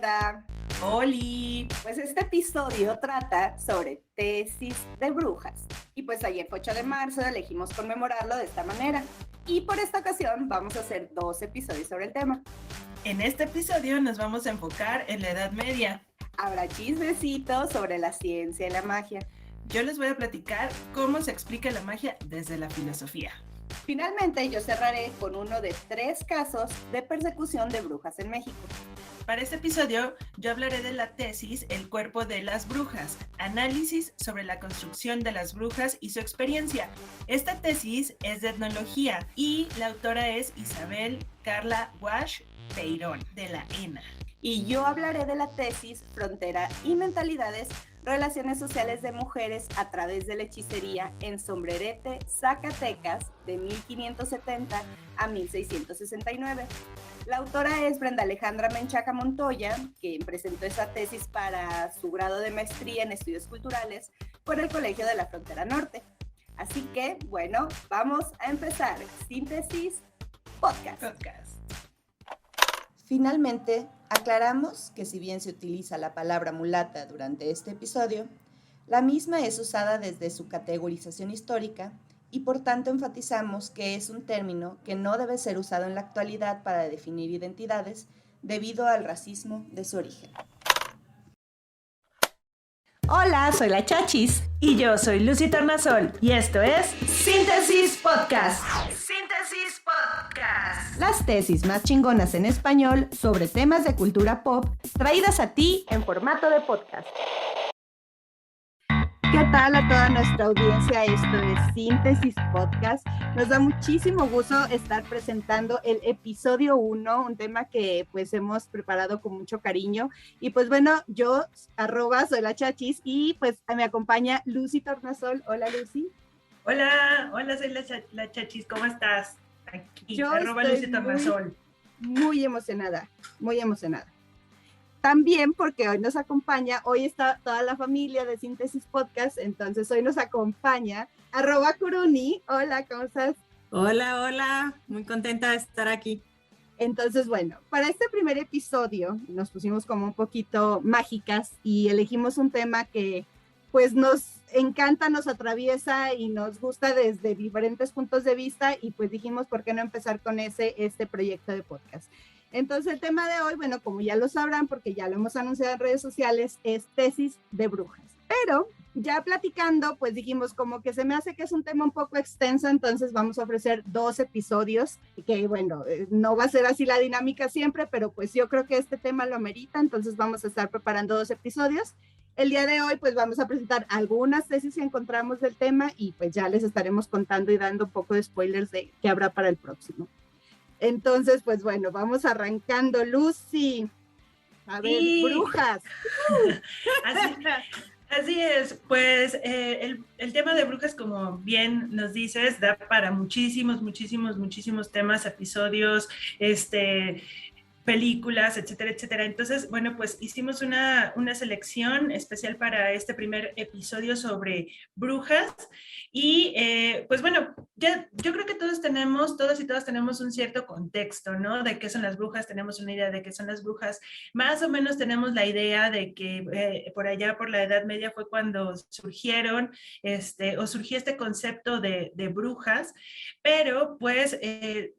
banda? ¡Holi! Pues este episodio trata sobre tesis de brujas. Y pues ayer fue 8 de marzo, elegimos conmemorarlo de esta manera. Y por esta ocasión vamos a hacer 2 episodios sobre el tema. En este episodio nos vamos a enfocar en la Edad Media. Habrá chismecitos sobre la ciencia y la magia. Yo les voy a platicar cómo se explica la magia desde la filosofía. Finalmente yo cerraré con uno de 3 casos de persecución de brujas en México. Para este episodio, yo hablaré de la tesis El cuerpo de las brujas, análisis sobre la construcción de las brujas y su experiencia. Esta tesis es de etnología y la autora es Isabel Carla Wash Peirón, de la ENA. Y yo hablaré de la tesis Frontera y Mentalidades, Relaciones Sociales de Mujeres a través de la hechicería en Sombrerete, Zacatecas, de 1570 a 1669. La autora es Brenda Alejandra Menchaca Montoya, quien presentó esa tesis para su grado de maestría en estudios culturales por el Colegio de la Frontera Norte. Así que, bueno, vamos a empezar. Síntesis Podcast. Finalmente, aclaramos que si bien se utiliza la palabra mulata durante este episodio, la misma es usada desde su categorización histórica y por tanto enfatizamos que es un término que no debe ser usado en la actualidad para definir identidades debido al racismo de su origen. Hola, soy la Chachis. Y yo soy Lucy Tornasol y esto es Síntesis Podcast. Síntesis Podcast. Las tesis más chingonas en español sobre temas de cultura pop traídas a ti en formato de podcast. ¿Qué tal a toda nuestra audiencia? Esto es Síntesis Podcast. Nos da muchísimo gusto estar presentando el episodio 1, un tema que pues hemos preparado con mucho cariño. Y pues bueno, yo, soy la Chachis y pues me acompaña Lucy Tornasol. Hola, Lucy. Hola, soy la Chachis, ¿cómo estás? Aquí, yo Lucy Tornasol. Muy emocionada. También porque hoy nos acompaña, hoy está toda la familia de Síntesis Podcast, entonces hoy nos acompaña @Kuruni. Hola, ¿cómo estás? Hola, muy contenta de estar aquí. Entonces, bueno, para este primer episodio nos pusimos como un poquito mágicas y elegimos un tema que pues nos encanta, nos atraviesa y nos gusta desde diferentes puntos de vista y pues dijimos, ¿por qué no empezar con este proyecto de podcast? Entonces el tema de hoy, bueno, como ya lo sabrán porque ya lo hemos anunciado en redes sociales, es tesis de brujas. Pero ya platicando, pues dijimos como que se me hace que es un tema un poco extenso, entonces vamos a ofrecer 2 episodios, que bueno, no va a ser así la dinámica siempre, pero pues yo creo que este tema lo amerita, entonces vamos a estar preparando 2 episodios. El día de hoy pues vamos a presentar algunas tesis que encontramos del tema y pues ya les estaremos contando y dando un poco de spoilers de qué habrá para el próximo. Entonces, pues bueno, vamos arrancando. Lucy, a ver, brujas. Así es, pues el tema de brujas, como bien nos dices, da para muchísimos temas, episodios, películas, etcétera, etcétera. Entonces, bueno, pues hicimos una selección especial para este primer episodio sobre brujas y pues bueno, yo creo que todos y todas tenemos un cierto contexto, ¿no? De qué son las brujas, tenemos una idea de qué son las brujas, más o menos tenemos la idea de que por allá, por la Edad Media, fue cuando surgieron, o surgió este concepto de brujas, pero pues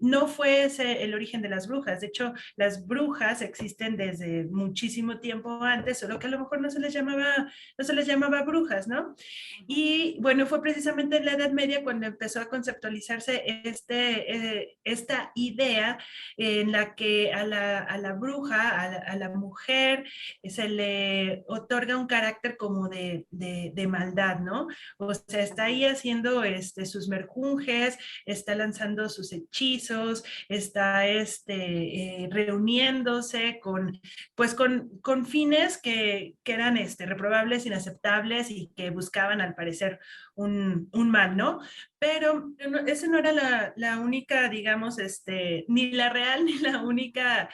no fue ese el origen de las brujas. De hecho, las brujas existen desde muchísimo tiempo antes, solo que a lo mejor no se les llamaba brujas, ¿no? Y bueno, fue precisamente en la Edad Media cuando empezó a conceptualizarse esta idea en la que a la bruja, a la mujer, se le otorga un carácter como de maldad, ¿no? O sea, está ahí haciendo sus merjunjes, está lanzando sus hechizos, está reuniéndose con fines que eran reprobables, inaceptables y que buscaban al parecer un mal, ¿no? Pero esa no era la única, digamos, ni la real ni la única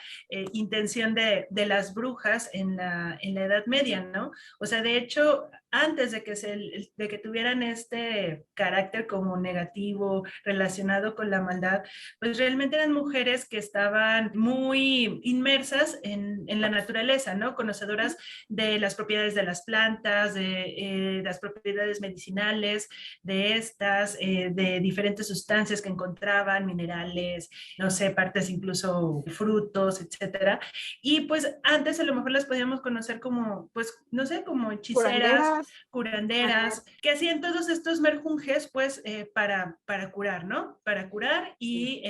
intención de las brujas en la Edad Media, ¿no? O sea, de hecho, antes de que tuvieran este carácter como negativo relacionado con la maldad, pues realmente eran mujeres que estaban muy inmersas en la naturaleza, ¿no? Conocedoras de las propiedades de las plantas, de las propiedades medicinales, de estas, de diferentes sustancias que encontraban, minerales, no sé, partes incluso frutos, etcétera. Y pues antes a lo mejor las podíamos conocer como, pues, no sé, como hechiceras, curanderas, que hacían todos estos merjunjes, pues, para curar, ¿no? Para curar. Y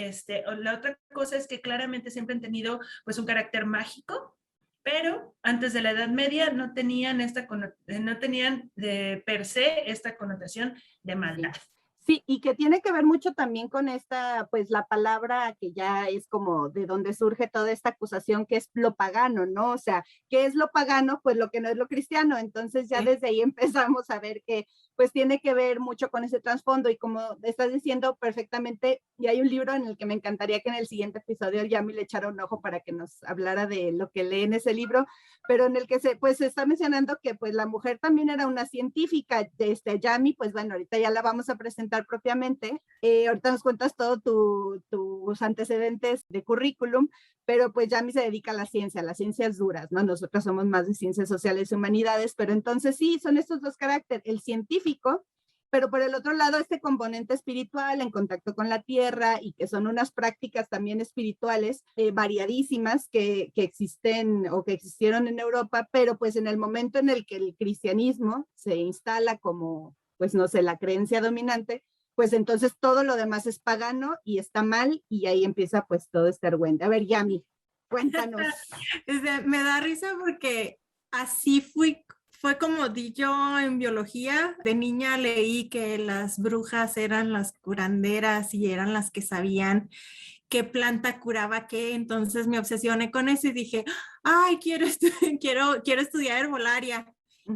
la otra cosa es que claramente siempre han tenido, pues, un carácter mágico, pero antes de la Edad Media no tenían no tenían de per se esta connotación de maldad. Sí, y que tiene que ver mucho también con esta, pues la palabra que ya es como de donde surge toda esta acusación, que es lo pagano, ¿no? O sea, ¿qué es lo pagano? Pues lo que no es lo cristiano. Entonces ya desde ahí empezamos a ver que pues tiene que ver mucho con ese trasfondo y como estás diciendo perfectamente, y hay un libro en el que me encantaría que en el siguiente episodio ya me le echara un ojo para que nos hablara de lo que lee en ese libro, pero en el que pues se está mencionando que pues la mujer también era una científica, Yami, pues bueno, ahorita ya la vamos a presentar propiamente, ahorita nos cuentas todo tus antecedentes de currículum, pero pues Yami se dedica a las ciencias duras, ¿no? Nosotros somos más de ciencias sociales y humanidades, pero entonces sí, son estos dos caracteres, el científico, pero por el otro lado este componente espiritual en contacto con la tierra y que son unas prácticas también espirituales variadísimas que existen o que existieron en Europa, pero pues en el momento en el que el cristianismo se instala como, pues no sé, la creencia dominante, pues entonces todo lo demás es pagano y está mal y ahí empieza pues todo este argüente. A ver, Yami, cuéntanos. Me da risa porque así fue como di yo en biología. De niña leí que las brujas eran las curanderas y eran las que sabían qué planta curaba qué, entonces me obsesioné con eso y dije, ay, quiero estudiar herbolaria.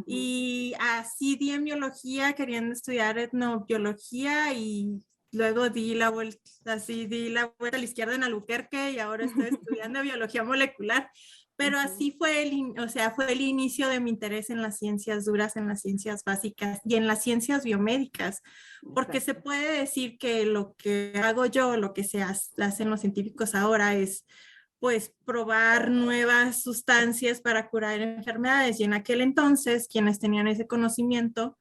Y así di en biología, queriendo estudiar etnobiología y luego di la vuelta a la izquierda en Albuquerque y ahora estoy estudiando biología molecular. Pero así fue fue el inicio de mi interés en las ciencias duras, en las ciencias básicas y en las ciencias biomédicas, porque se puede decir que lo que hago yo, lo que hacen los científicos ahora es pues probar nuevas sustancias para curar enfermedades, y en aquel entonces quienes tenían ese conocimiento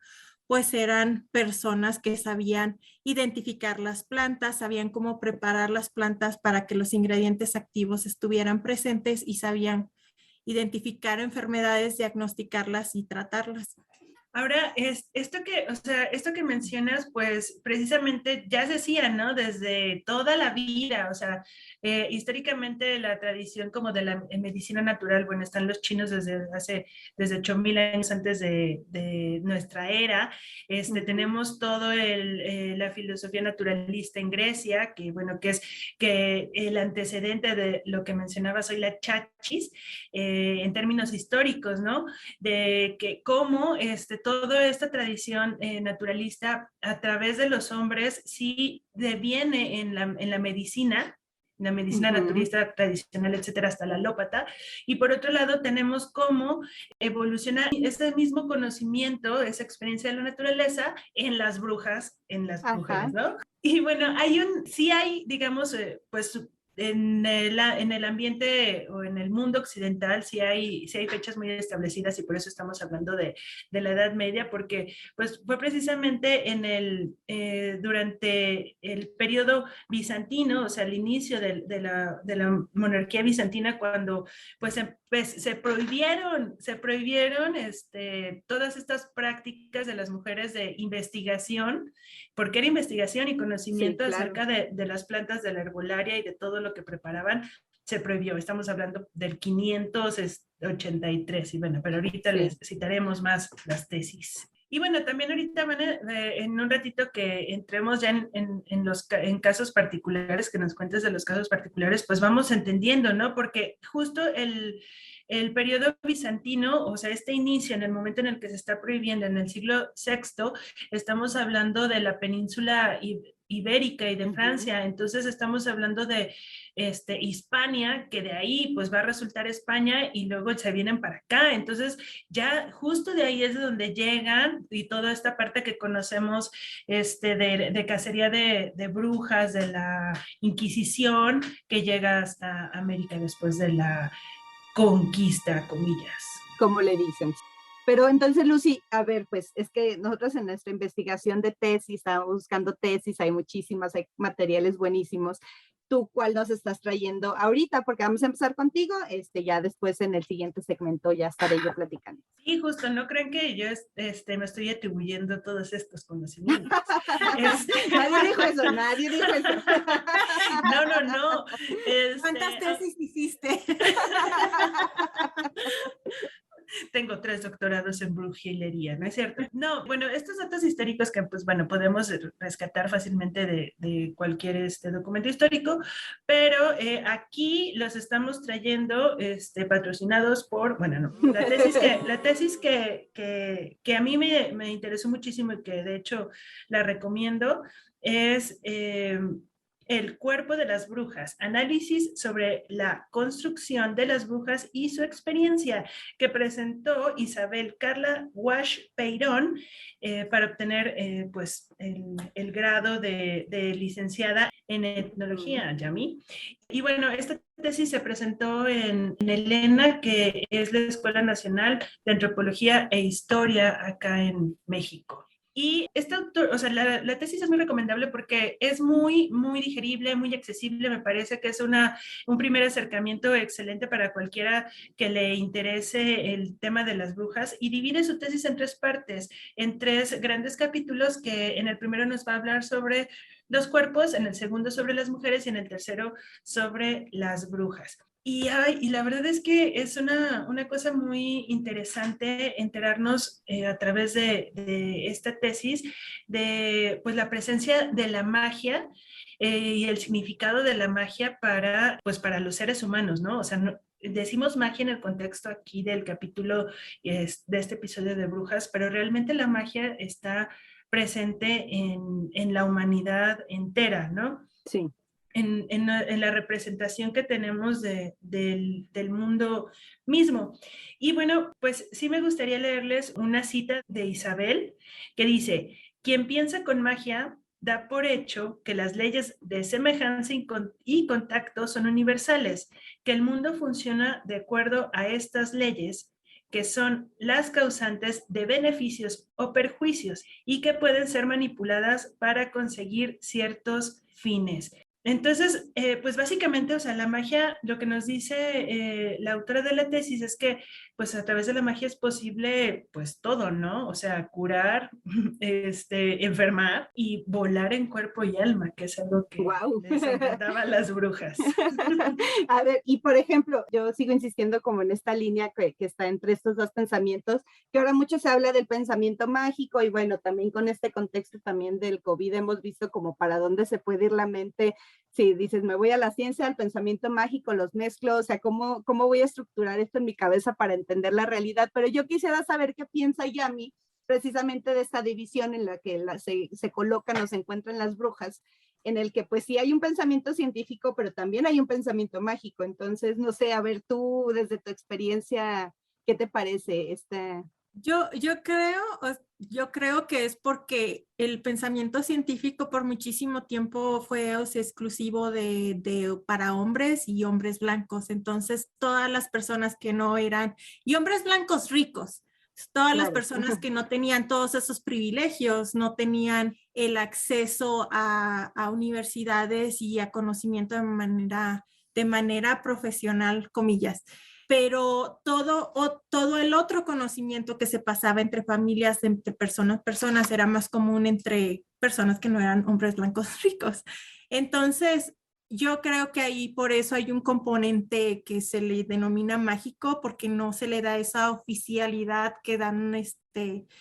pues eran personas que sabían identificar las plantas, sabían cómo preparar las plantas para que los ingredientes activos estuvieran presentes y sabían identificar enfermedades, diagnosticarlas y tratarlas. Ahora, esto que mencionas, pues precisamente ya se decía, ¿no? Desde toda la vida, o sea, históricamente la tradición como de la medicina natural, bueno, están los chinos desde 8,000 años antes de nuestra era. Tenemos todo la filosofía naturalista en Grecia, que bueno, que es que el antecedente de lo que mencionabas hoy, la chachis, en términos históricos, ¿no? De que cómo toda esta tradición naturalista a través de los hombres sí deviene en la medicina naturalista tradicional, etcétera, hasta la alópata. Y por otro lado tenemos cómo evoluciona ese mismo conocimiento, esa experiencia de la naturaleza en las brujas, en las mujeres, ¿no? Y bueno, sí hay, digamos, pues en el ambiente o en el mundo occidental sí hay fechas muy establecidas y por eso estamos hablando de la Edad Media, porque pues fue precisamente durante el periodo bizantino, o sea, el inicio de la monarquía bizantina, cuando pues se prohibieron todas estas prácticas de las mujeres de investigación, porque era investigación y conocimiento acerca de las plantas de la herbolaria y de todo lo que preparaban, se prohibió. Estamos hablando del 583 y bueno, pero ahorita les citaremos más las tesis. Y bueno, también ahorita en un ratito que entremos ya en casos particulares, que nos cuentes de los casos particulares, pues vamos entendiendo, ¿no? Porque justo el periodo bizantino, o sea, este inicio en el momento en el que se está prohibiendo en el siglo VI, estamos hablando de la península ibérica y de Francia, entonces estamos hablando de Hispania, que de ahí pues va a resultar España y luego se vienen para acá, entonces ya justo de ahí es de donde llegan y toda esta parte que conocemos de cacería de brujas, de la Inquisición, que llega hasta América después de la conquista, comillas. Como le dicen. Pero entonces, Lucy, a ver, pues es que nosotros en nuestra investigación de tesis, estamos buscando tesis, hay muchísimas, hay materiales buenísimos. ¿Tú cuál nos estás trayendo ahorita? Porque vamos a empezar contigo, ya después en el siguiente segmento ya estaré yo platicando. Sí, justo, no creen que yo me estoy atribuyendo todos estos conocimientos. Nadie dijo eso, nadie dijo eso. No. ¿Cuántas tesis hiciste? Tengo 3 doctorados en brujería, ¿no es cierto? No, bueno, estos datos históricos que, pues, bueno, podemos rescatar fácilmente de cualquier documento histórico, pero aquí los estamos trayendo patrocinados por, bueno, no, la tesis que a mí me interesó muchísimo y que de hecho la recomiendo es... El cuerpo de las brujas, análisis sobre la construcción de las brujas y su experiencia, que presentó Isabel Carla Wash Peirón para obtener pues el grado de licenciada en etnología, Yami. Y bueno, esta tesis se presentó en el ENA, que es la Escuela Nacional de Antropología e Historia acá en México. Y este autor, o sea, la tesis es muy recomendable porque es muy, muy digerible, muy accesible. Me parece que es un primer acercamiento excelente para cualquiera que le interese el tema de las brujas, y divide su tesis en 3 partes, en 3 grandes capítulos, que en el primero nos va a hablar sobre los cuerpos, en el segundo sobre las mujeres y en el tercero sobre las brujas. Y la verdad es que es una cosa muy interesante enterarnos a través de esta tesis de pues, la presencia de la magia y el significado de la magia para los seres humanos, ¿no? O sea, decimos magia en el contexto aquí del capítulo de este episodio de brujas, pero realmente la magia está presente en la humanidad entera, ¿no? Sí. En la representación que tenemos del mundo mismo. Y bueno, pues sí me gustaría leerles una cita de Isabel que dice: quien piensa con magia da por hecho que las leyes de semejanza y contacto son universales, que el mundo funciona de acuerdo a estas leyes, que son las causantes de beneficios o perjuicios y que pueden ser manipuladas para conseguir ciertos fines. Entonces, pues básicamente, o sea, la magia, lo que nos dice la autora de la tesis es que, pues a través de la magia es posible, pues todo, ¿no? O sea, curar, enfermar y volar en cuerpo y alma, que es algo que les encantaba a las brujas. A ver, y por ejemplo, yo sigo insistiendo como en esta línea que está entre estos 2 pensamientos, que ahora mucho se habla del pensamiento mágico, y bueno, también con este contexto también del COVID hemos visto como para dónde se puede ir la mente. Si dices, me voy a la ciencia, al pensamiento mágico, los mezclo, o sea, ¿cómo voy a estructurar esto en mi cabeza para entender la realidad? Pero yo quisiera saber qué piensa Yami precisamente de esta división en la que se colocan o se encuentran las brujas, en el que pues sí hay un pensamiento científico, pero también hay un pensamiento mágico. Entonces, no sé, a ver tú, desde tu experiencia, ¿qué te parece esta? Yo creo que es porque el pensamiento científico por muchísimo tiempo fue exclusivo para hombres y hombres blancos. Entonces, todas las personas que no eran, y hombres blancos ricos, todas las personas que no tenían todos esos privilegios, no tenían el acceso a universidades y a conocimiento de manera profesional, comillas. Pero todo el otro conocimiento que se pasaba entre familias, entre personas, era más común entre personas que no eran hombres blancos ricos. Entonces, yo creo que ahí por eso hay un componente que se le denomina mágico, porque no se le da esa oficialidad que dan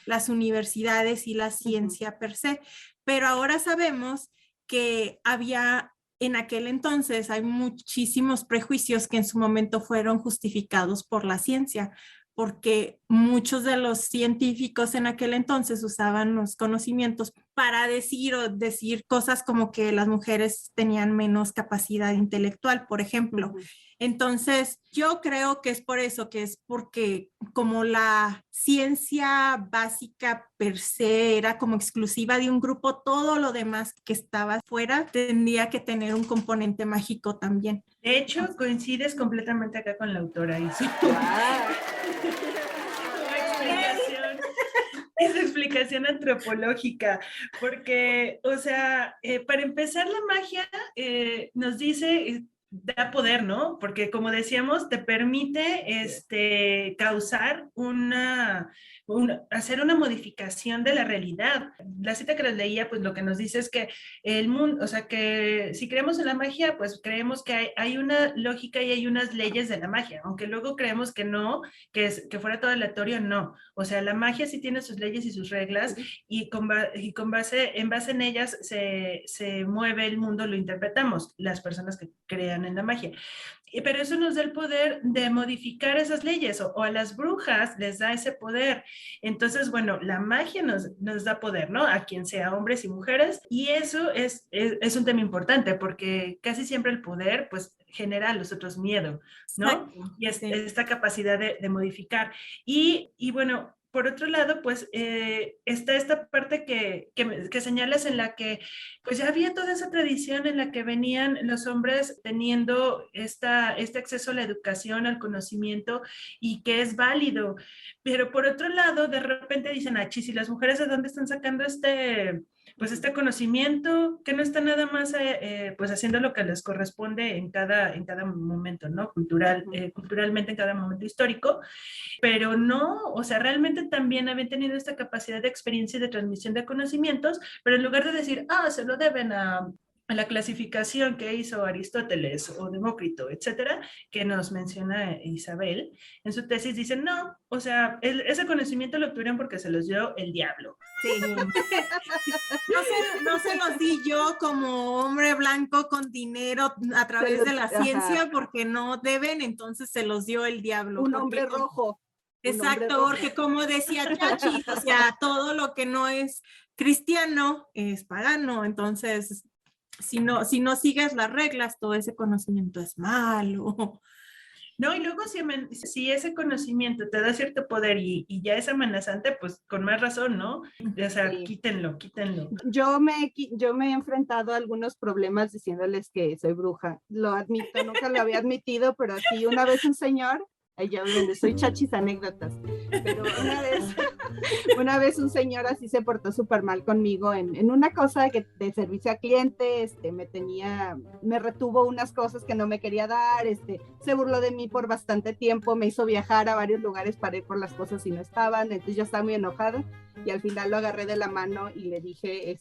las universidades y la ciencia per se. Pero ahora sabemos que en aquel entonces hay muchísimos prejuicios que en su momento fueron justificados por la ciencia, porque muchos de los científicos en aquel entonces usaban los conocimientos para decir cosas como que las mujeres tenían menos capacidad intelectual, por ejemplo. Entonces, yo creo que es por eso, que es porque como la ciencia básica per se era como exclusiva de un grupo, todo lo demás que estaba fuera tendría que tener un componente mágico también. De hecho, coincides completamente acá con la autora y su explicación antropológica, porque, o sea, para empezar, la magia nos dice, da poder, ¿no? Porque como decíamos, te permite causar hacer una modificación de la realidad. La cita que les leía, pues lo que nos dice es que el mundo, o sea, que si creemos en la magia, pues creemos que hay una lógica y hay unas leyes de la magia, aunque luego creemos que no, que fuera todo aleatorio, no. O sea, la magia sí tiene sus leyes y sus reglas y en base en ellas se mueve el mundo, lo interpretamos, las personas que crean en la magia. Pero eso nos da el poder de modificar esas leyes, o a las brujas les da ese poder. Entonces, bueno, la magia nos da poder, ¿no? A quien sea, hombres y mujeres, y eso es un tema importante, porque casi siempre el poder, pues, genera a los otros miedo, ¿no? Exacto. Y esta capacidad de modificar. Y bueno, por otro lado, pues está esta parte que señalas, en la que pues ya había toda esa tradición en la que venían los hombres teniendo este acceso a la educación, al conocimiento, y que es válido. Pero por otro lado, de repente dicen, chis, ¿y las mujeres de dónde están sacando este conocimiento, que no está nada más pues haciendo lo que les corresponde en cada momento, ¿no? Culturalmente en cada momento histórico, pero no, o sea, realmente también habían tenido esta capacidad de experiencia y de transmisión de conocimientos, pero en lugar de decir, se lo deben a la clasificación que hizo Aristóteles o Demócrito, etcétera, que nos menciona Isabel, en su tesis dicen, no, o sea, ese conocimiento lo obtuvieron porque se los dio el diablo. Sí. No se los di yo como hombre blanco con dinero a través de la ciencia, porque no deben, entonces se los dio el diablo. Un hombre rojo. Exacto, porque como decía Chachi, o sea, todo lo que no es cristiano es pagano, entonces si no sigues las reglas, todo ese conocimiento es malo. No, y luego si ese conocimiento te da cierto poder y ya es amenazante, pues con más razón, ¿no? O sea, sí. Quítenlo. Yo me he enfrentado a algunos problemas diciéndoles que soy bruja. Lo admito, nunca lo había admitido, pero sí, una vez un señor, ya donde soy chachis anécdotas, pero una vez un señor así se portó súper mal conmigo en una cosa de servicio a cliente, me retuvo unas cosas que no me quería dar, se burló de mí por bastante tiempo, me hizo viajar a varios lugares para ir por las cosas y no estaban, entonces yo estaba muy enojada y al final lo agarré de la mano y le dije,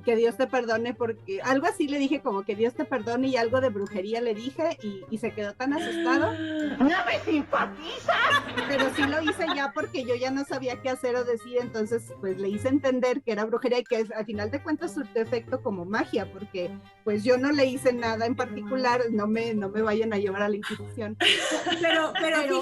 que Dios te perdone, porque algo así le dije, como que Dios te perdone, y algo de brujería le dije, y se quedó tan asustado. ¡No me simpatizas! Pero sí lo hice ya porque yo ya no sabía qué hacer o decir, entonces pues le hice entender que era brujería y que al final de cuentas surtió efecto como magia, porque pues yo no le hice nada en particular, no me vayan a llevar a la Inquisición. Pero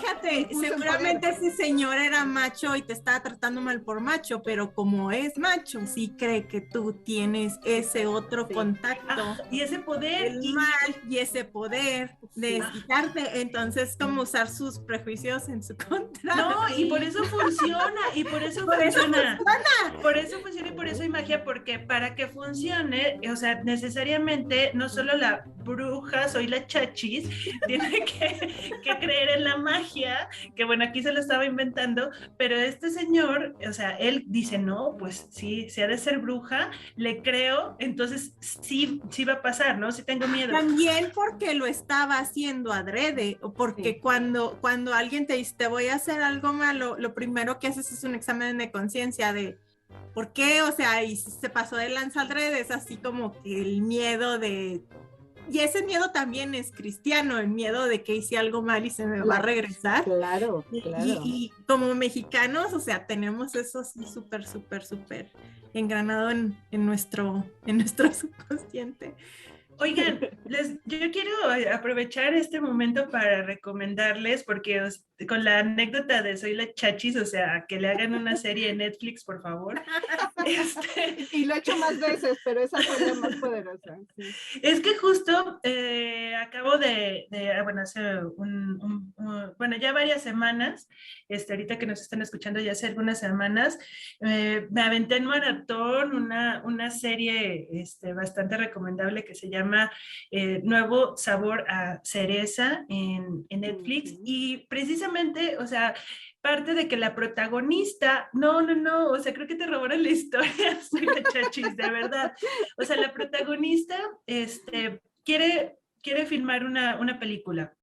fíjate, seguramente ese señor era macho y te estaba tratando mal por macho, pero como es macho, sí cree que tú tienes ese otro contacto y ese poder, el mal y ese poder de quitarte, entonces como usar sus prejuicios en su contra. No, y por eso funciona, por eso funciona y por eso hay magia, porque para que funcione, o sea, necesariamente no solo la bruja, soy la chachis, tiene que creer en la magia, que bueno, aquí se lo estaba inventando, pero este señor, o sea, él dice, no, pues sí, se ha de ser bruja, le creo, entonces sí va a pasar, ¿no? Sí tengo miedo. También porque lo estaba haciendo adrede, o porque sí. cuando alguien te dice, te voy a hacer algo malo, lo primero que haces es un examen de conciencia de ¿por qué? O sea, y si se pasó de lanza adrede, es así como que el miedo de Y ese miedo también es cristiano, el miedo de que hice algo mal y se me va a regresar. Claro, claro. Y como mexicanos, o sea, tenemos eso así súper, súper, súper engranado en nuestro subconsciente. Oigan, yo quiero aprovechar este momento para recomendarles, porque con la anécdota de Soy la Chachis, o sea, que le hagan una serie en Netflix, por favor. Y lo he hecho más veces, pero esa fue la más poderosa. Sí. Es que justo acabo bueno, hace bueno, ya varias semanas, ahorita que nos están escuchando ya hace algunas semanas, me aventé en maratón una serie bastante recomendable que se llama Nuevo Sabor a Cereza en Netflix. Y precisamente, o sea, parte de que la protagonista, no, o sea, creo que te robaron la historia, Soy la Chachis, de verdad. O sea, la protagonista quiere filmar una película.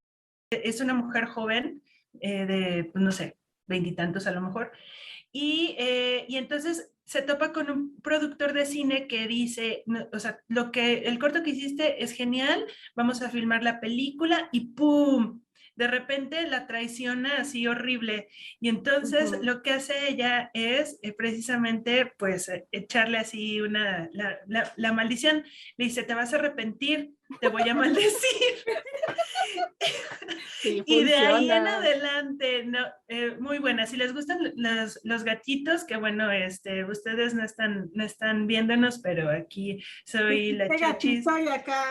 Es una mujer joven de, pues, no sé, 20 y tantos a lo mejor, y entonces se topa con un productor de cine que dice, no, o sea, el corto que hiciste es genial, vamos a filmar la película y ¡pum! De repente la traiciona así horrible. Y entonces lo que hace ella es precisamente pues echarle así la maldición. Le dice, te vas a arrepentir, te voy a maldecir. Sí, y de ahí en adelante, no, muy buena. Si les gustan los gatitos, que bueno, ustedes no están viéndonos, pero aquí soy la Chachis. Soy acá,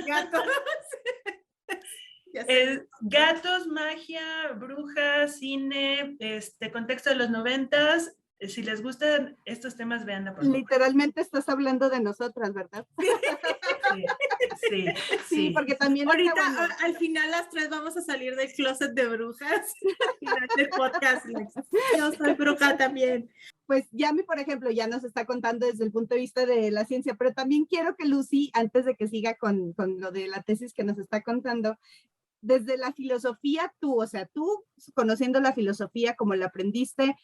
gatos. Gatos, magia, brujas, cine, contexto de los 90s. Si les gustan estos temas, veanla por favor. Literalmente estás hablando de nosotras, ¿verdad? Sí, porque también ahorita bueno. Al final las tres vamos a salir del closet de brujas y hacer podcast. Yo soy bruja también. Pues Yami, por ejemplo, ya nos está contando desde el punto de vista de la ciencia, pero también quiero que Lucy, antes de que siga con lo de la tesis que nos está contando, desde la filosofía tú conociendo la filosofía como la aprendiste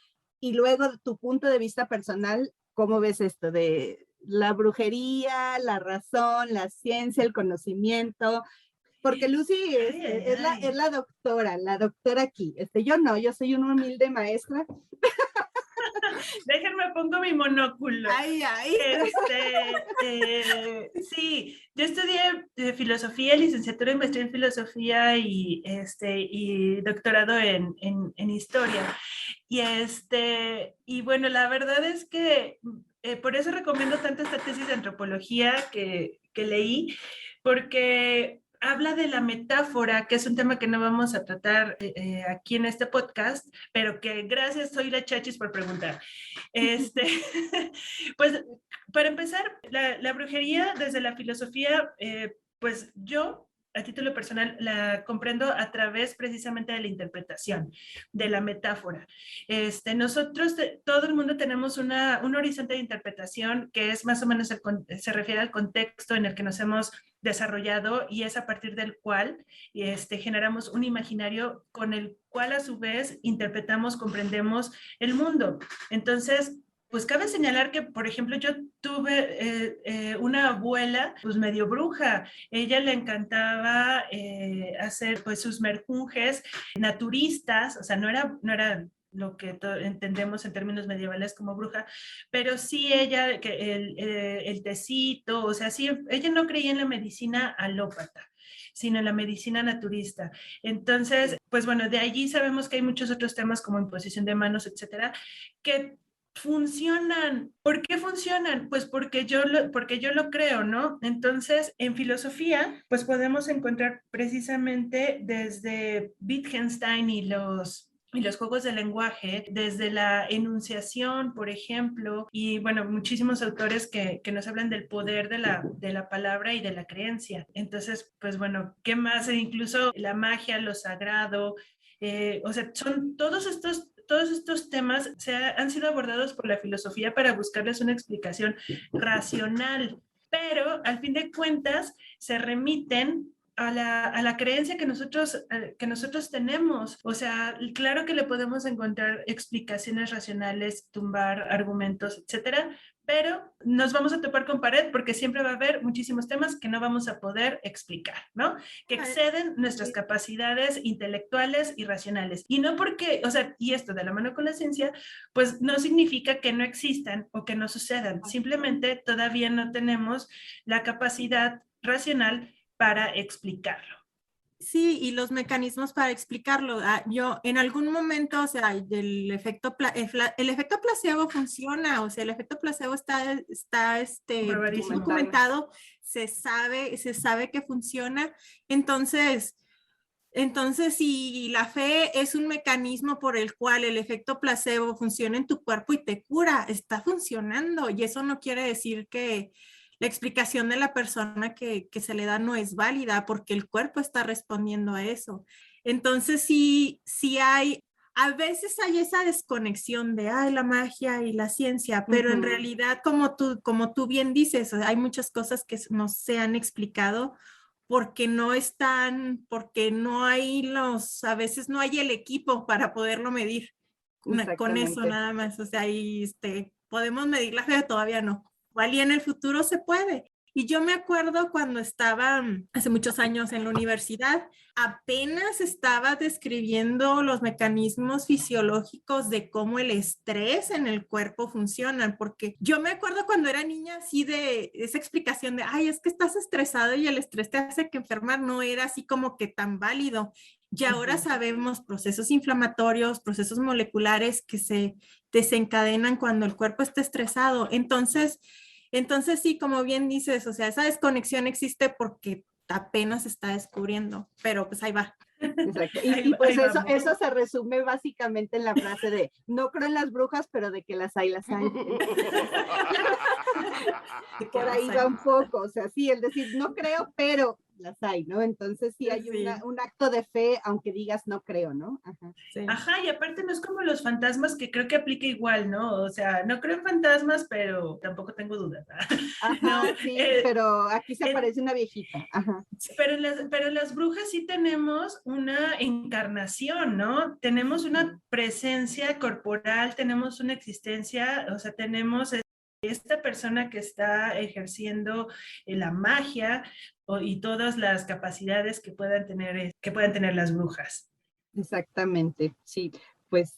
y luego tu punto de vista personal, ¿cómo ves esto de la brujería, la razón, la ciencia, el conocimiento? Porque Lucy es la doctora aquí. Yo soy una humilde maestra. Déjenme pongo mi monóculo. Ay. Sí, yo estudié filosofía, licenciatura y maestría en filosofía y doctorado en historia. Y bueno, la verdad es que por eso recomiendo tanto esta tesis de antropología que leí, porque habla de la metáfora, que es un tema que no vamos a tratar aquí en este podcast, pero que gracias, Soy la Chachis, por preguntar. Pues, para empezar, la brujería desde la filosofía, pues yo, a título personal, la comprendo a través precisamente de la interpretación, de la metáfora. Nosotros, todo el mundo tenemos un horizonte de interpretación que es más o menos, se refiere al contexto en el que nos hemos desarrollado y es a partir del cual generamos un imaginario con el cual a su vez interpretamos, comprendemos el mundo. Entonces, pues cabe señalar que, por ejemplo, yo tuve una abuela, pues medio bruja. Ella le encantaba hacer pues sus merjunjes naturistas, o sea, no era lo que entendemos en términos medievales como bruja, pero sí ella, el tecito, o sea, sí, ella no creía en la medicina alópata, sino en la medicina naturista. Entonces, pues bueno, de allí sabemos que hay muchos otros temas como imposición de manos, etcétera, que funcionan. ¿Por qué funcionan? Pues porque yo lo creo, ¿no? Entonces, en filosofía, pues podemos encontrar precisamente desde Wittgenstein y los juegos de lenguaje, desde la enunciación, por ejemplo, y bueno, muchísimos autores que nos hablan del poder de la palabra y de la creencia. Entonces, pues bueno, ¿qué más? Incluso la magia, lo sagrado, o sea, son todos estos temas han sido abordados por la filosofía para buscarles una explicación racional, pero al fin de cuentas se remiten a la creencia que nosotros tenemos. O sea, claro que le podemos encontrar explicaciones racionales, tumbar argumentos, etcétera, pero nos vamos a topar con pared porque siempre va a haber muchísimos temas que no vamos a poder explicar, ¿no? Que exceden nuestras capacidades intelectuales y racionales. Y no porque, o sea, y esto de la mano con la ciencia, pues no significa que no existan o que no sucedan. Simplemente todavía no tenemos la capacidad racional para explicarlo. Sí, y los mecanismos para explicarlo. Yo en algún momento, o sea, el efecto placebo funciona, o sea, el efecto placebo está documentado, se sabe que funciona. Entonces, si la fe es un mecanismo por el cual el efecto placebo funciona en tu cuerpo y te cura, está funcionando. Y eso no quiere decir que la explicación de la persona que se le da no es válida porque el cuerpo está respondiendo a eso. Entonces, sí a veces hay esa desconexión de la magia y la ciencia, pero en realidad, como tú bien dices, hay muchas cosas que no se han explicado porque no hay a veces no hay el equipo para poderlo medir con eso nada más. O sea, podemos medir la fe, todavía no. Igual y en el futuro se puede. Y yo me acuerdo cuando estaba hace muchos años en la universidad, apenas estaba describiendo los mecanismos fisiológicos de cómo el estrés en el cuerpo funciona, porque yo me acuerdo cuando era niña así de esa explicación de, es que estás estresado y el estrés te hace que enfermar, no era así como que tan válido. Y ahora sabemos procesos inflamatorios, procesos moleculares que se desencadenan cuando el cuerpo está estresado. Entonces sí, como bien dices, o sea, esa desconexión existe porque apenas se está descubriendo, pero pues ahí va. Exacto. Y pues eso se resume básicamente en la frase de no creo en las brujas, pero de que las hay, las hay. Por ahí va un poco, o sea, sí, el decir no creo, pero las hay, ¿no? Entonces sí hay un acto de fe, aunque digas no creo, ¿no? Ajá. Sí. Ajá, y aparte no es como los fantasmas, que creo que aplica igual, ¿no? O sea, no creo en fantasmas, pero tampoco tengo dudas. Ajá, no, sí, pero aquí se aparece una viejita. Ajá. Pero las brujas sí tenemos una encarnación, ¿no? Tenemos una presencia corporal, tenemos una existencia, o sea, tenemos esta persona que está ejerciendo la magia y todas las capacidades que puedan tener las brujas. Exactamente, sí. Pues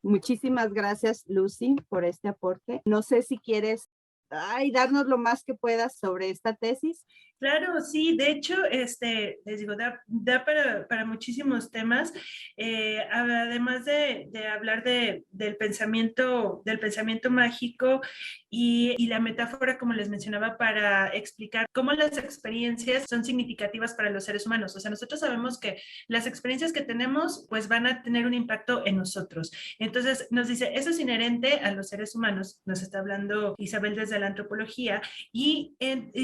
muchísimas gracias, Lucy, por este aporte. No sé si quieres darnos lo más que puedas sobre esta tesis. Claro, sí, de hecho, les digo, da para muchísimos temas, además de hablar del pensamiento mágico y la metáfora, como les mencionaba, para explicar cómo las experiencias son significativas para los seres humanos. O sea, nosotros sabemos que las experiencias que tenemos, pues van a tener un impacto en nosotros. Entonces, nos dice, eso es inherente a los seres humanos, nos está hablando Isabel desde la antropología, y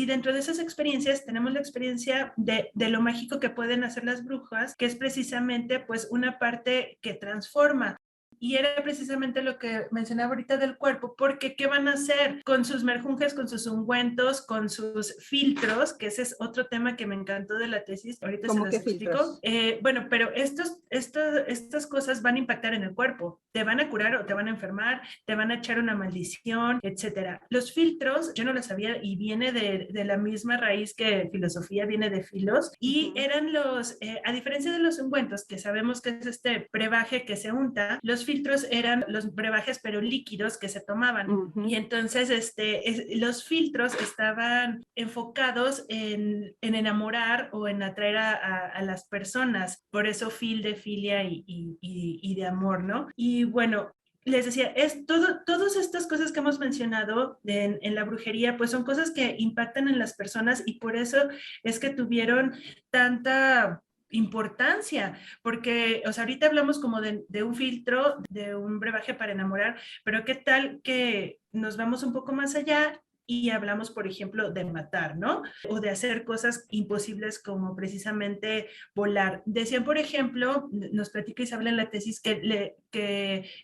dentro de esas experiencias tenemos la experiencia de lo mágico que pueden hacer las brujas, que es precisamente pues una parte que transforma. Y era precisamente lo que mencionaba ahorita del cuerpo, porque ¿qué van a hacer con sus merjunjes, con sus ungüentos, con sus filtros? Que ese es otro tema que me encantó de la tesis. Ahorita se los explico. Bueno, pero estas cosas van a impactar en el cuerpo. Te van a curar o te van a enfermar, te van a echar una maldición, etcétera. Los filtros, yo no lo sabía y viene de la misma raíz que filosofía, viene de filos, y eran a diferencia de los ungüentos, que sabemos que es este brebaje que se unta, los filtros eran los brebajes pero líquidos que se tomaban. Y entonces los filtros estaban enfocados en enamorar o en atraer a las personas. Por eso de filia y de amor, ¿no? Y bueno, les decía, todas estas cosas que hemos mencionado en la brujería, pues son cosas que impactan en las personas y por eso es que tuvieron tanta importancia, porque, o sea, ahorita hablamos como de un filtro, de un brebaje para enamorar, pero qué tal que nos vamos un poco más allá y hablamos, por ejemplo, de matar, ¿no? O de hacer cosas imposibles como precisamente volar. Decían, por ejemplo, nos platica Isabel en la tesis que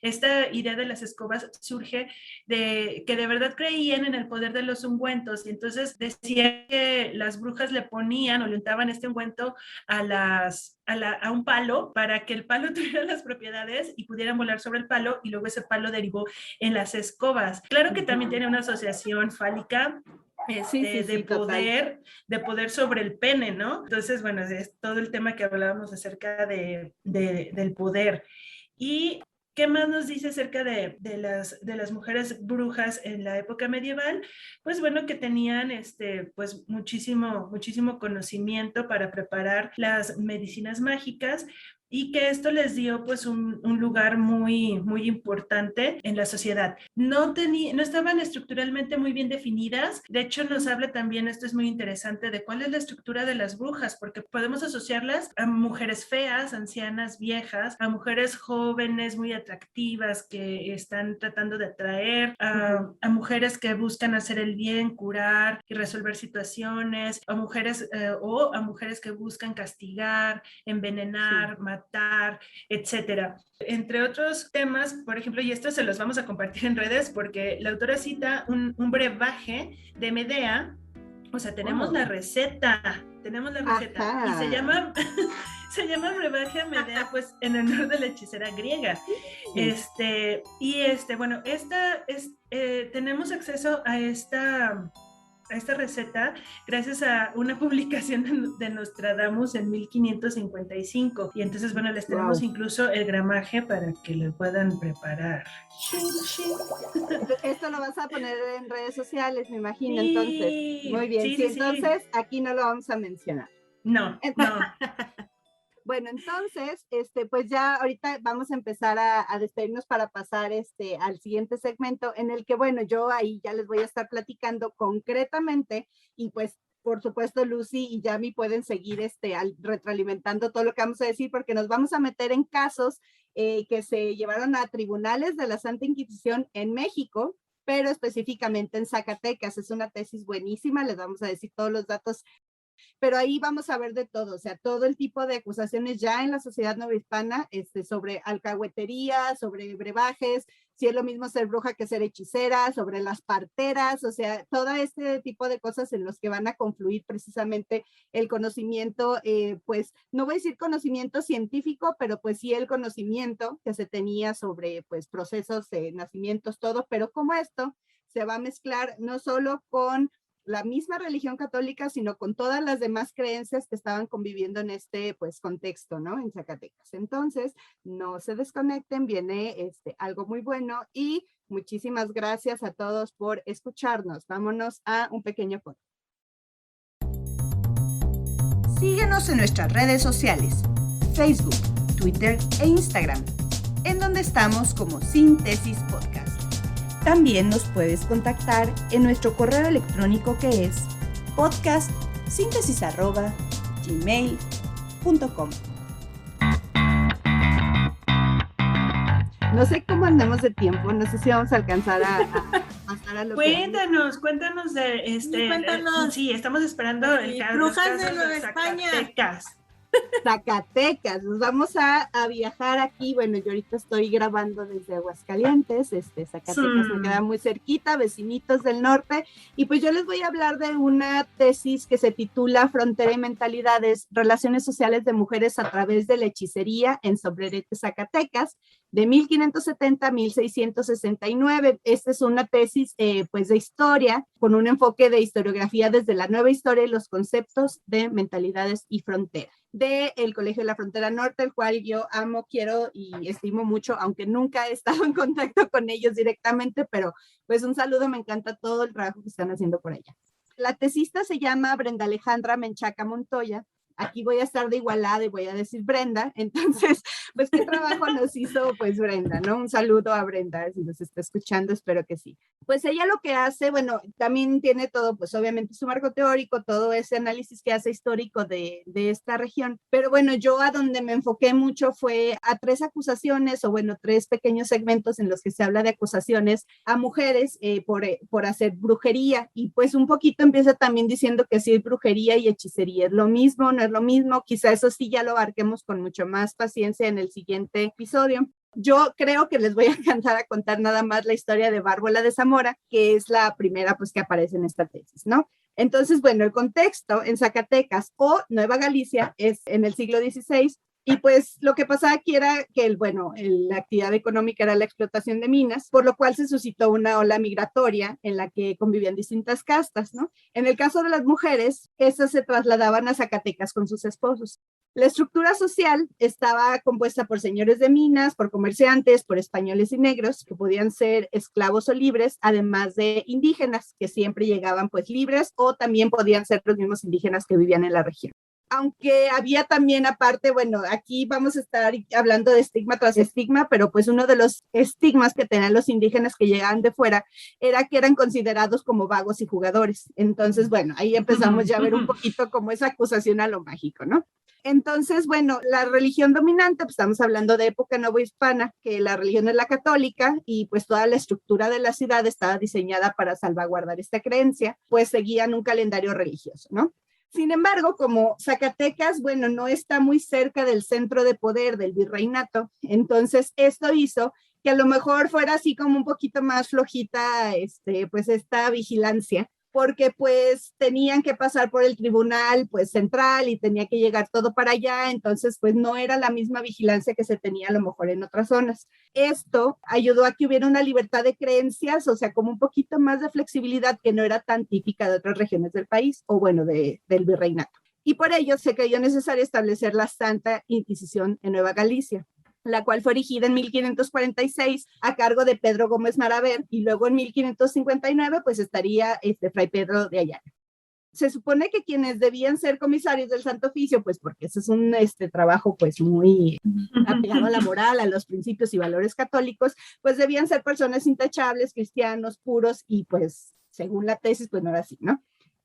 esta idea de las escobas surge de que de verdad creían en el poder de los ungüentos y entonces decían que las brujas le ponían o le untaban este ungüento a las a un palo para que el palo tuviera las propiedades y pudieran volar sobre el palo, y luego ese palo derivó en las escobas. Claro que también tiene una asociación fálica, de poder sobre el pene, ¿no? Entonces, bueno, es todo el tema que hablábamos acerca del poder. Y ¿qué más nos dice acerca de las mujeres brujas en la época medieval? Pues bueno, que tenían pues muchísimo conocimiento para preparar las medicinas mágicas, y que esto les dio pues un lugar muy importante en la sociedad. No estaban estructuralmente muy bien definidas. De hecho, nos habla también, esto es muy interesante, de cuál es la estructura de las brujas, porque podemos asociarlas a mujeres feas, ancianas, viejas, a mujeres jóvenes muy atractivas que están tratando de atraer, a mujeres que buscan hacer el bien, curar y resolver situaciones, a mujeres que buscan castigar, envenenar, matar, etcétera. Entre otros temas, por ejemplo, y estos se los vamos a compartir en redes porque la autora cita un brebaje de Medea. O sea, tenemos la receta, y se llama brebaje Medea, pues en honor de la hechicera griega. Bueno, tenemos acceso a esta receta gracias a una publicación de Nostradamus en 1555, y entonces, bueno, les tenemos incluso el gramaje para que lo puedan preparar. Esto lo vas a poner en redes sociales, me imagino, entonces. Muy bien, sí, entonces aquí no lo vamos a mencionar. No. Bueno, entonces, pues ya ahorita vamos a empezar a despedirnos para pasar al siguiente segmento en el que, bueno, yo ahí ya les voy a estar platicando concretamente, y pues, por supuesto, Lucy y Yami pueden seguir retroalimentando todo lo que vamos a decir, porque nos vamos a meter en casos que se llevaron a tribunales de la Santa Inquisición en México, pero específicamente en Zacatecas. Es una tesis buenísima, les vamos a decir todos los datos, pero ahí vamos a ver de todo, o sea, todo el tipo de acusaciones ya en la sociedad novohispana, sobre alcahuetería, sobre brebajes, si es lo mismo ser bruja que ser hechicera, sobre las parteras, o sea, todo este tipo de cosas en los que van a confluir precisamente el conocimiento, pues, no voy a decir conocimiento científico, pero pues sí el conocimiento que se tenía sobre, pues, procesos, nacimientos, todo, pero como esto se va a mezclar no solo con la misma religión católica, sino con todas las demás creencias que estaban conviviendo en pues, contexto, ¿no? En Zacatecas. Entonces, no se desconecten, viene algo muy bueno, y muchísimas gracias a todos por escucharnos. Vámonos a un pequeño corte. Síguenos en nuestras redes sociales, Facebook, Twitter e Instagram, en donde estamos como Sin Tesis Podcast. También nos puedes contactar en nuestro correo electrónico, que es podcastsintesis@gmail.com. No sé cómo andamos de tiempo, no sé si vamos a alcanzar a pasar a lo Cuéntanos de Cuéntanos. Sí, estamos esperando el caso. Brujas de Nueva España. Zacatecas, nos vamos a viajar aquí. Bueno, yo ahorita estoy grabando desde Aguascalientes, Zacatecas me queda muy cerquita, vecinitos del norte, y pues yo les voy a hablar de una tesis que se titula Frontera y Mentalidades, Relaciones Sociales de Mujeres a través de la Hechicería en Sombrerete, Zacatecas, de 1570 a 1669. Esta es una tesis pues de historia, con un enfoque de historiografía desde la nueva historia y los conceptos de mentalidades y frontera, del Colegio de la Frontera Norte, el cual yo amo, quiero y estimo mucho, aunque nunca he estado en contacto con ellos directamente, pero pues un saludo, me encanta todo el trabajo que están haciendo por allá. La tesista se llama Brenda Alejandra Menchaca Montoya. Aquí voy a estar de igualada y voy a decir Brenda, entonces, pues, ¿qué trabajo nos hizo, pues, Brenda, no? Un saludo a Brenda, si nos está escuchando, espero que sí. Pues ella lo que hace, bueno, también tiene todo, pues, obviamente su marco teórico, todo ese análisis que hace histórico de esta región, pero bueno, yo a donde me enfoqué mucho fue a 3 acusaciones, o bueno, 3 pequeños segmentos en los que se habla de acusaciones a mujeres por hacer brujería, y pues un poquito empieza también diciendo que sí, brujería y hechicería es lo mismo, no es lo mismo, quizá eso sí ya lo abarquemos con mucho más paciencia en el siguiente episodio. Yo creo que les voy a alcanzar a contar nada más la historia de Bárbola de Zamora, que es la primera pues que aparece en esta tesis, ¿no? Entonces, bueno, el contexto en Zacatecas o Nueva Galicia es en el siglo XVI. Y pues lo que pasaba aquí era que, la actividad económica era la explotación de minas, por lo cual se suscitó una ola migratoria en la que convivían distintas castas, ¿no? En el caso de las mujeres, estas se trasladaban a Zacatecas con sus esposos. La estructura social estaba compuesta por señores de minas, por comerciantes, por españoles y negros, que podían ser esclavos o libres, además de indígenas, que siempre llegaban pues libres, o también podían ser los mismos indígenas que vivían en la región. Aunque había también aparte, aquí vamos a estar hablando de estigma tras estigma, pero pues uno de los estigmas que tenían los indígenas que llegaban de fuera era que eran considerados como vagos y jugadores. Entonces, ahí empezamos ya a ver un poquito como esa acusación a lo mágico, ¿no? Entonces, la religión dominante, pues estamos hablando de época novohispana, que la religión es la católica y pues toda la estructura de la ciudad estaba diseñada para salvaguardar esta creencia, pues seguían un calendario religioso, ¿no? Sin embargo, como Zacatecas, no está muy cerca del centro de poder del virreinato, entonces esto hizo que a lo mejor fuera así como un poquito más flojita, pues esta vigilancia, porque pues tenían que pasar por el tribunal pues central y tenía que llegar todo para allá, entonces pues no era la misma vigilancia que se tenía a lo mejor en otras zonas. Esto ayudó a que hubiera una libertad de creencias, o sea, como un poquito más de flexibilidad que no era tan típica de otras regiones del país, o del virreinato. Y por ello se creyó necesario establecer la Santa Inquisición en Nueva Galicia, la cual fue erigida en 1546 a cargo de Pedro Gómez Maraver, y luego en 1559 pues estaría Fray Pedro de Ayala. Se supone que quienes debían ser comisarios del Santo Oficio, pues porque ese es un trabajo pues muy apegado a la moral, a los principios y valores católicos, pues debían ser personas intachables, cristianos, puros, y pues según la tesis pues no era así, ¿no?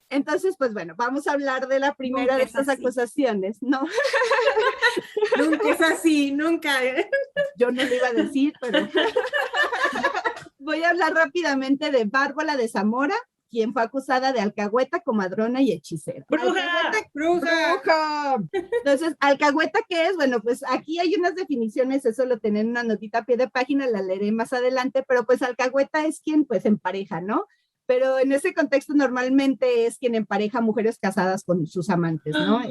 Entonces, pues vamos a hablar de la primera de estas acusaciones, ¿no? Nunca es así, nunca. Yo no lo iba a decir, pero voy a hablar rápidamente de Bárbara de Zamora, quien fue acusada de alcahueta, comadrona y hechicera. ¡Bruja! Entonces, ¿alcahueta qué es? Pues aquí hay unas definiciones, eso lo tienen en una notita a pie de página, la leeré más adelante, pero pues alcahueta es quien pues empareja, ¿no? Pero en ese contexto normalmente es quien empareja mujeres casadas con sus amantes, ¿no?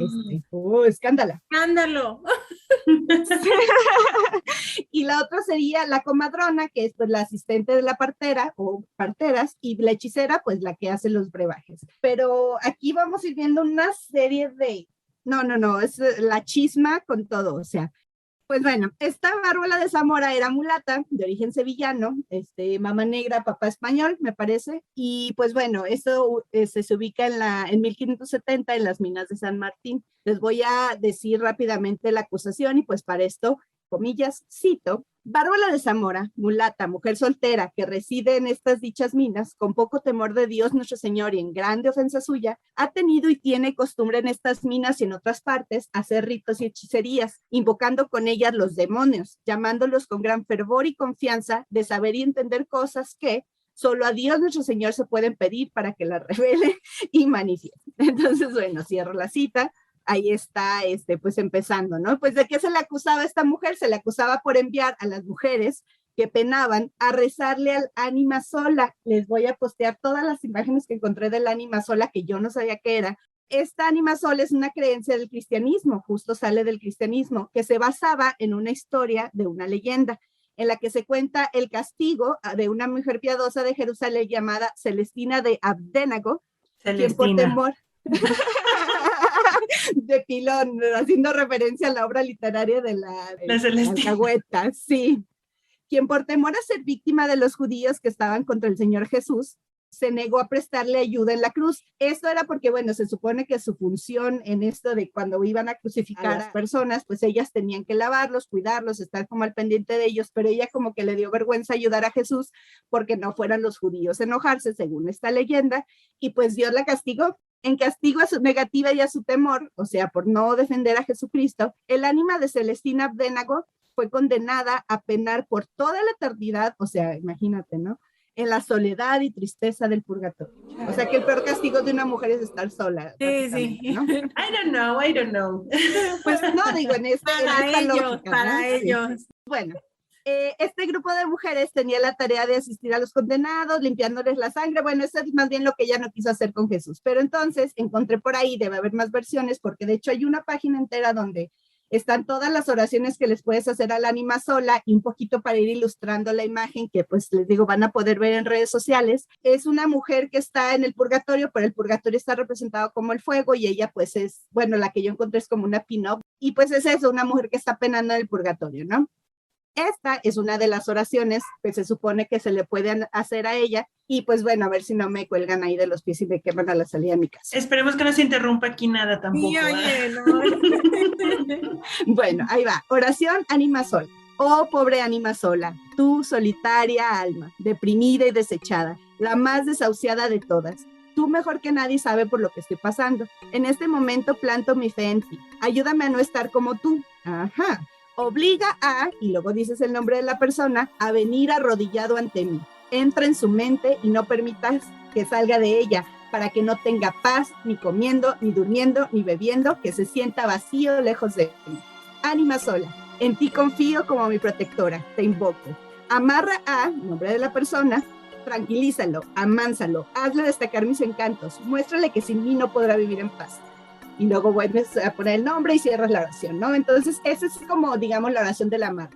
Escándalo. Escándalo. Y la otra sería la comadrona, que es pues la asistente de la partera o parteras, y la hechicera, pues la que hace los brebajes. Pero aquí vamos a ir viendo una serie de... No, es la chisma con todo, o sea... Pues esta Bárbara de Zamora era mulata, de origen sevillano, mamá negra, papá español, me parece, y pues esto se ubica en 1570 en las minas de San Martín. Les voy a decir rápidamente la acusación y pues para esto, comillas, cito: Bárbara de Zamora, mulata, mujer soltera, que reside en estas dichas minas, con poco temor de Dios nuestro Señor y en grande ofensa suya, ha tenido y tiene costumbre en estas minas y en otras partes hacer ritos y hechicerías, invocando con ellas los demonios, llamándolos con gran fervor y confianza de saber y entender cosas que solo a Dios nuestro Señor se pueden pedir para que las revele y manifieste. Entonces, cierro la cita. Ahí está, pues empezando, ¿no? Pues ¿de qué se le acusaba a esta mujer? Se le acusaba por enviar a las mujeres que penaban a rezarle al ánima sola. Les voy a postear todas las imágenes que encontré del ánima sola, que yo no sabía qué era. Esta ánima sola es una creencia del cristianismo, justo sale del cristianismo, que se basaba en una historia de una leyenda, en la que se cuenta el castigo de una mujer piadosa de Jerusalén llamada Celestina de Abdenago, quien por temor... de pilón, haciendo referencia a la obra literaria de la alcahueta, sí, quien por temor a ser víctima de los judíos que estaban contra el Señor Jesús, se negó a prestarle ayuda en la cruz. Esto era porque, se supone que su función en esto de cuando iban a crucificar a las personas, pues ellas tenían que lavarlos, cuidarlos, estar como al pendiente de ellos, pero ella como que le dio vergüenza ayudar a Jesús porque no fueran los judíos a enojarse, según esta leyenda, y pues Dios la castigó. En castigo a su negativa y a su temor, o sea, por no defender a Jesucristo, el ánima de Celestina Abdenago fue condenada a penar por toda la eternidad, o sea, imagínate, ¿no? En la soledad y tristeza del purgatorio. O sea, que el peor castigo de una mujer es estar sola. Sí. ¿No? I don't know. Pues no, digo, en esta lógica, para ¿no? ellos. Sí. Bueno, Este grupo de mujeres tenía la tarea de asistir a los condenados, limpiándoles la sangre. Bueno, eso es más bien lo que ella no quiso hacer con Jesús. Pero entonces encontré por ahí, debe haber más versiones, porque de hecho hay una página entera donde están todas las oraciones que les puedes hacer al ánima sola y un poquito para ir ilustrando la imagen que pues les digo van a poder ver en redes sociales. Es una mujer que está en el purgatorio, pero el purgatorio está representado como el fuego y ella pues es, bueno, la que yo encontré es como una pin-up y pues es eso, una mujer que está penando en el purgatorio, ¿no? Esta es una de las oraciones que se supone que se le pueden hacer a ella y pues bueno, a ver si no me cuelgan ahí de los pies y me queman a la salida de mi casa. Esperemos que no se interrumpa aquí nada tampoco. Sí, oye, no. Bueno, ahí va. Oración ánima sola. Oh, pobre ánima sola, tú solitaria alma, deprimida y desechada, la más desahuciada de todas. Tú mejor que nadie sabe por lo que estoy pasando. En este momento planto mi fe en ti. Ayúdame a no estar como tú. Ajá. Obliga a, y luego dices el nombre de la persona, a venir arrodillado ante mí. Entra en su mente y no permitas que salga de ella, para que no tenga paz, ni comiendo, ni durmiendo, ni bebiendo, que se sienta vacío lejos de mí. Ánima sola, en ti confío como mi protectora, te invoco. Amarra a, nombre de la persona, tranquilízalo, amánsalo, hazle destacar mis encantos, muéstrale que sin mí no podrá vivir en paz. Y luego vuelves a poner el nombre y cierras la oración, ¿no? Entonces, esa es como, digamos, la oración del amar.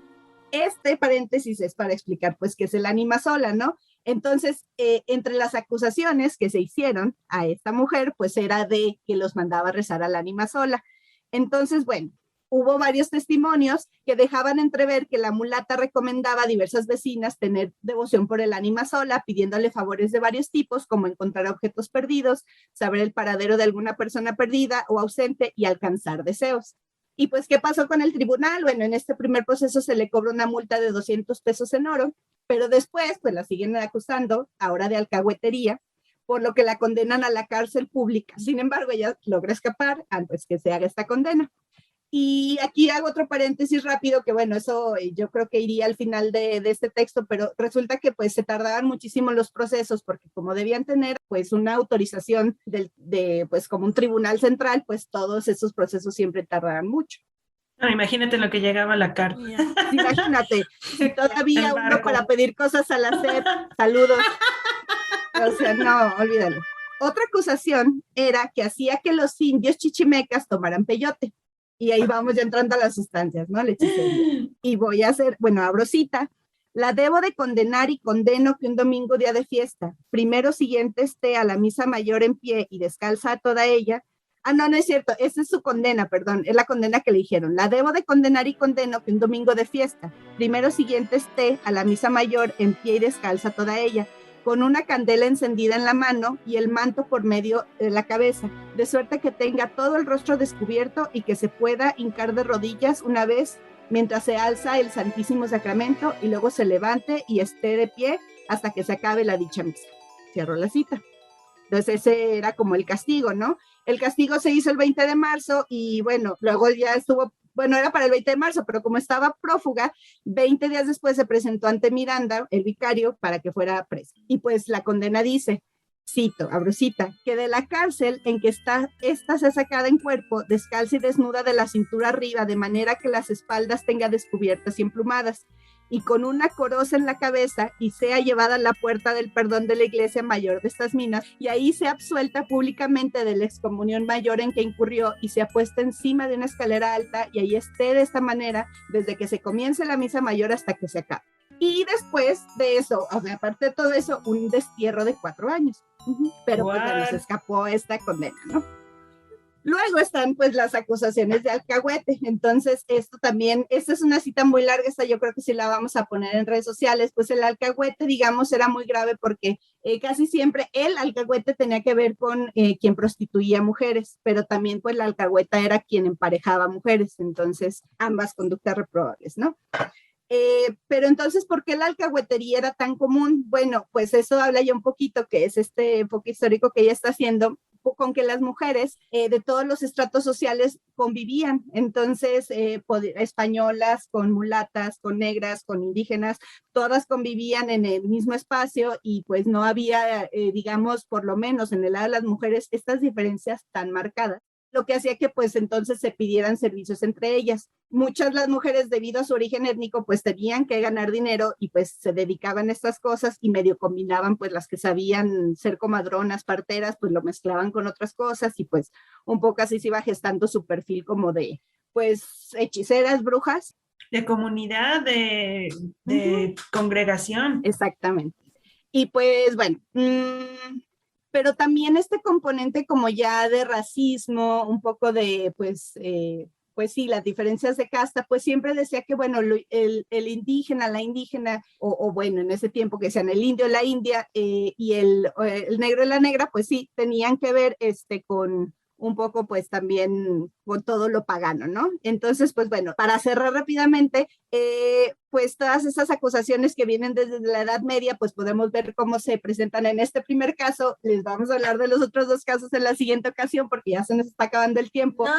Este paréntesis es para explicar, pues, qué es el ánima sola, ¿no? Entonces, entre las acusaciones que se hicieron a esta mujer, pues, era de que los mandaba a rezar al ánima sola. Entonces, bueno, hubo varios testimonios que dejaban entrever que la mulata recomendaba a diversas vecinas tener devoción por el ánima sola, pidiéndole favores de varios tipos, como encontrar objetos perdidos, saber el paradero de alguna persona perdida o ausente y alcanzar deseos. Y pues, ¿qué pasó con el tribunal? Bueno, en este primer proceso se le cobró una multa de 200 pesos en oro, pero después, pues la siguen acusando, ahora de alcahuetería, por lo que la condenan a la cárcel pública. Sin embargo, ella logra escapar antes que se haga esta condena. Y aquí hago otro paréntesis rápido, que bueno, eso yo creo que iría al final de este texto, pero resulta que pues se tardaban muchísimo los procesos, porque como debían tener pues una autorización de pues como un tribunal central, pues todos esos procesos siempre tardaban mucho. No, imagínate lo que llegaba a la carta. Imagínate, si todavía uno para pedir cosas a la SEP, saludos. O sea, no, olvídalo. Otra acusación era que hacía que los indios chichimecas tomaran peyote. Y ahí vamos ya entrando a las sustancias, ¿no? La hechicería. Y voy a hacer, bueno, abro cita. La debo de condenar y condeno que un domingo día de fiesta, primero siguiente esté a la misa mayor en pie y descalza a toda ella. Ah, no, no es cierto, esa es su condena, perdón, es la condena que le dijeron. La debo de condenar y condeno que un domingo de fiesta, primero siguiente esté a la misa mayor en pie y descalza a toda ella, con una candela encendida en la mano y el manto por medio de la cabeza, de suerte que tenga todo el rostro descubierto y que se pueda hincar de rodillas una vez mientras se alza el Santísimo Sacramento y luego se levante y esté de pie hasta que se acabe la dicha misa. Cierro la cita. Entonces ese era como el castigo, ¿no? El castigo se hizo el 20 de marzo y bueno, luego ya estuvo, bueno, era para el 20 de marzo, pero como estaba prófuga, 20 días después se presentó ante Miranda, el vicario, para que fuera presa. Y pues la condena dice, cito, abro cita, que de la cárcel en que está, esta sea sacada en cuerpo, descalza y desnuda de la cintura arriba, de manera que las espaldas tenga descubiertas y emplumadas, y con una coroza en la cabeza, y sea llevada a la puerta del perdón de la iglesia mayor de estas minas, y ahí sea absuelta públicamente de la excomunión mayor en que incurrió, y sea puesta encima de una escalera alta, y ahí esté de esta manera, desde que se comience la misa mayor hasta que se acabe. Y después de eso, o sea, aparte de todo eso, un destierro de 4 años. Pero pues bueno, se escapó esta condena, ¿no? Luego están pues las acusaciones de alcahuete. Entonces esto también, esta es una cita muy larga, esta yo creo que sí la vamos a poner en redes sociales. Pues el alcahuete, digamos, era muy grave porque casi siempre el alcahuete tenía que ver con quien prostituía mujeres, pero también pues la alcahueta era quien emparejaba mujeres, entonces ambas conductas reprobables, ¿no? Pero entonces, ¿por qué la alcahuetería era tan común? Bueno, pues eso habla ya un poquito, que es este enfoque histórico que ella está haciendo, con que las mujeres de todos los estratos sociales convivían. Entonces, españolas con mulatas, con negras, con indígenas, todas convivían en el mismo espacio y pues no había, digamos, por lo menos en el lado de las mujeres, estas diferencias tan marcadas. lo que hacía que pues entonces se pidieran servicios entre ellas. Muchas las mujeres, debido a su origen étnico, pues tenían que ganar dinero y pues se dedicaban a estas cosas y medio combinaban, pues las que sabían ser comadronas, parteras, pues lo mezclaban con otras cosas y pues un poco así se iba gestando su perfil como de pues hechiceras, brujas. De comunidad, de congregación. Exactamente. Y pues bueno, pero también este componente como ya de racismo, un poco de pues sí, las diferencias de casta, pues siempre decía que bueno, el indígena, la indígena, o bueno, en ese tiempo que sean el indio, la india, y el negro y la negra, pues sí, tenían que ver con un poco pues también con todo lo pagano, ¿no? Entonces, pues bueno, para cerrar rápidamente, pues todas esas acusaciones que vienen desde la Edad Media, pues podemos ver cómo se presentan en este primer caso. Les vamos a hablar de los otros dos casos en la siguiente ocasión porque ya se nos está acabando el tiempo. ¡No!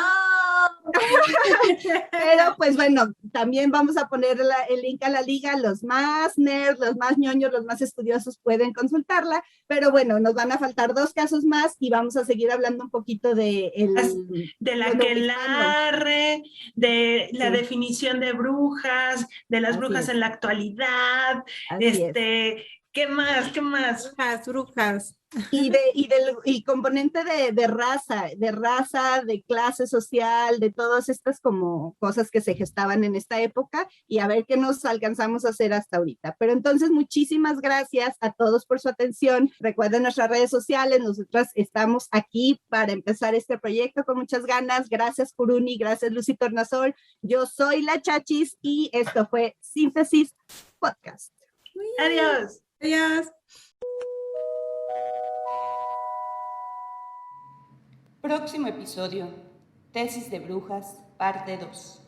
Pero pues bueno, también vamos a poner el link a la liga. Los más nerds, los más ñoños, los más estudiosos pueden consultarla, pero bueno, nos van a faltar dos casos más y vamos a seguir hablando un poquito de la aquelarre, de la definición de brujas, de las brujas en la actualidad. ¿Qué más? ¿Qué más? Brujas. Y componente de raza, de clase social, de todas estas como cosas que se gestaban en esta época y a ver qué nos alcanzamos a hacer hasta ahorita. Pero entonces, muchísimas gracias a todos por su atención. Recuerden nuestras redes sociales, nosotras estamos aquí para empezar este proyecto con muchas ganas. Gracias, Kuruni, gracias, Lucy Tornasol. Yo soy la Chachis y esto fue Síntesis Podcast. Adiós. Adiós. Próximo episodio, Tesis de Brujas, parte 2.